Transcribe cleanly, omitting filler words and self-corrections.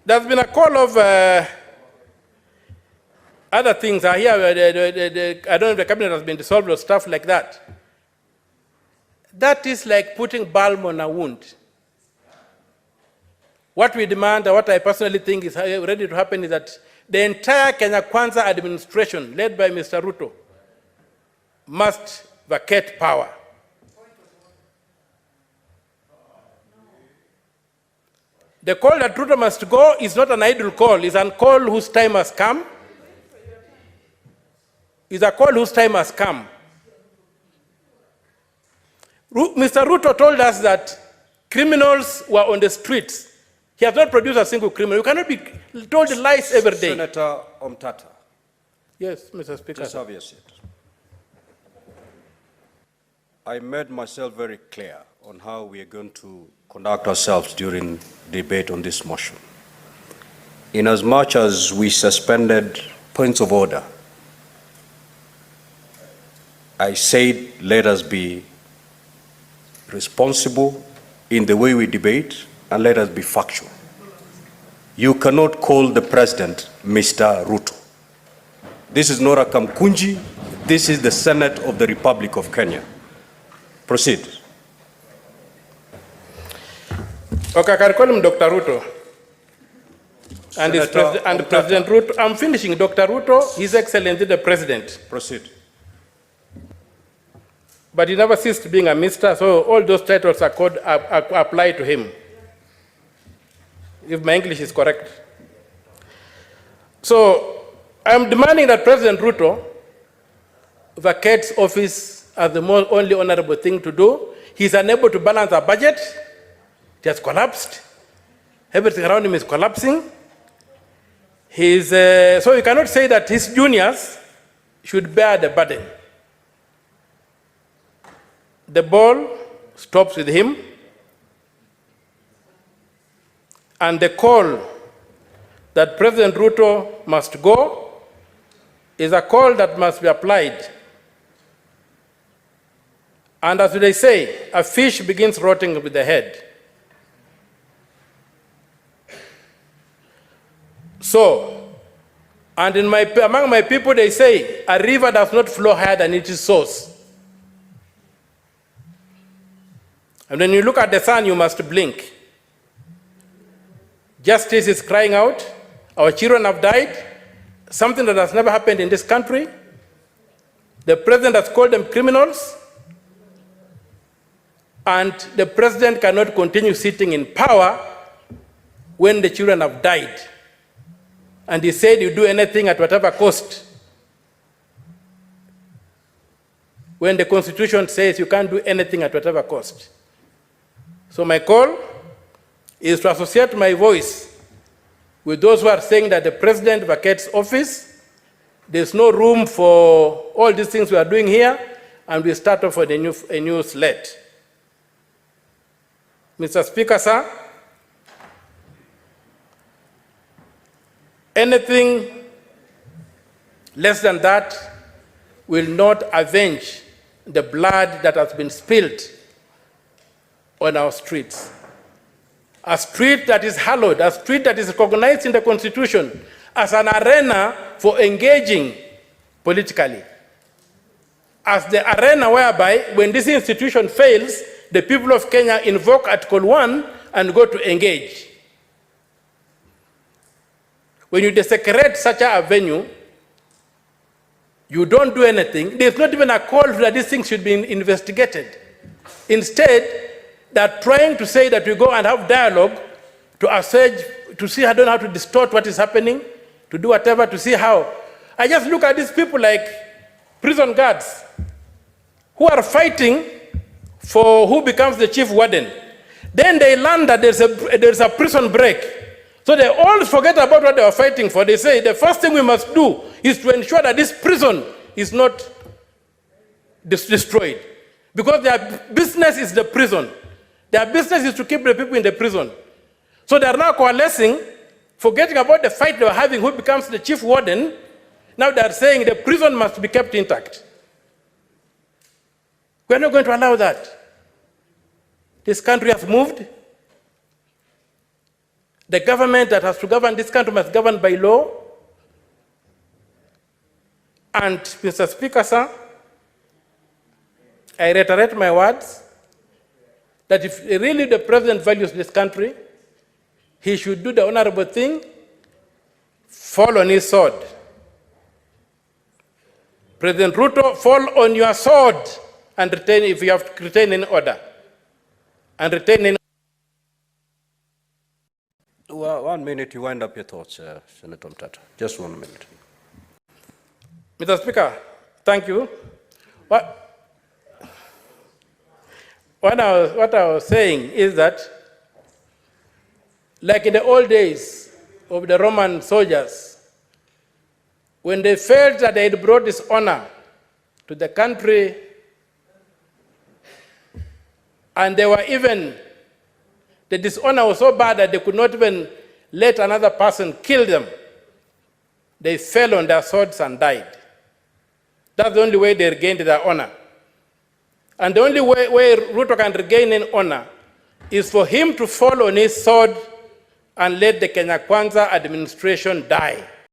There's been a call of other things. I hear I don't know if the cabinet has been dissolved or stuff like that. That is like putting balm on a wound. What we demand, and what I personally think is ready to happen, is that the entire Kenya Kwanza administration, led by Mr. RUTO, must vacate power. The call that RUTO must go is not an idle call. It's a call whose time has come. It's a call whose time has come. Mr. RUTO told us that criminals were on the streets. He has not produced a single criminal. You cannot be told lies every day. Senator Omutata. Yes, Mr. Speaker. Just have your seat. I made myself very clear on how we are going to conduct ourselves during debate on this motion. Inasmuch as we suspended points of order, I said let us be responsible in the way we debate and let us be factual. You cannot call the president Mr. RUTO. This is not a Kamkunji. This is the Senate of the Republic of Kenya. Proceed. Okay, I can call him Dr. RUTO. And President RUTO. I'm finishing. Dr. RUTO, His Excellency the President. Proceed. But he never ceased being a Mr., so all those titles apply to him, if my English is correct. So I'm demanding that President RUTO vacates office as the only honorable thing to do. He's unable to balance our budget. It has collapsed. Everything around him is collapsing. So you cannot say that his juniors should bear the burden. The ball stops with him, and the call that President RUTO must go is a call that must be applied. And as they say, a fish begins rotting with the head. So, and among my people they say, a river does not flow higher than its source. And when you look at the sun, you must blink. Justice is crying out. Our children have died, something that has never happened in this country. The president has called them criminals. And the president cannot continue sitting in power when the children have died. And he said you do anything at whatever cost. When the Constitution says you can't do anything at whatever cost. So my call is to associate my voice with those who are saying that the president vacates office. There's no room for all these things we are doing here, and we start off with a new slate. Mr. Speaker, sir, anything less than that will not avenge the blood that has been spilled on our streets. A street that is hallowed, a street that is recognized in the Constitution as an arena for engaging politically. As the arena whereby, when this institution fails, the people of Kenya invoke Article 1 and go to engage. When you desecrate such a venue, you don't do anything. There's not even a call that these things should be investigated. Instead, they're trying to say that we go and have dialogue to assuage, to see I don't know how to distort what is happening, to do whatever, to see how. I just look at these people like prison guards who are fighting for who becomes the chief warden. Then they learn that there's a prison break. So they all forget about what they are fighting for. They say the first thing we must do is to ensure that this prison is not destroyed. Because their business is the prison. Their business is to keep the people in the prison. So they are now coalescing, forgetting about the fight they were having, who becomes the chief warden. Now they are saying the prison must be kept intact. We are not going to allow that. This country has moved. The government that has to govern this country must govern by law. And Mr. Speaker, sir, I reiterate my words that if really the president values this country, he should do the honorable thing, fall on his sword. President Ruto, fall on your sword and retain, if you have to retain in order. And retain in. Well, 1 minute, you wind up your thoughts, Senator Omutata. Just 1 minute. Mr. Speaker, thank you. What I was saying is that, like in the old days of the Roman soldiers, when they felt that they had brought dishonor to the country, and they were even, the dishonor was so bad that they could not even let another person kill them, they fell on their swords and died. That's the only way they regained their honor. And the only way Ruto can regain an honor is for him to fall on his sword and let the Kenya Kwanza administration die.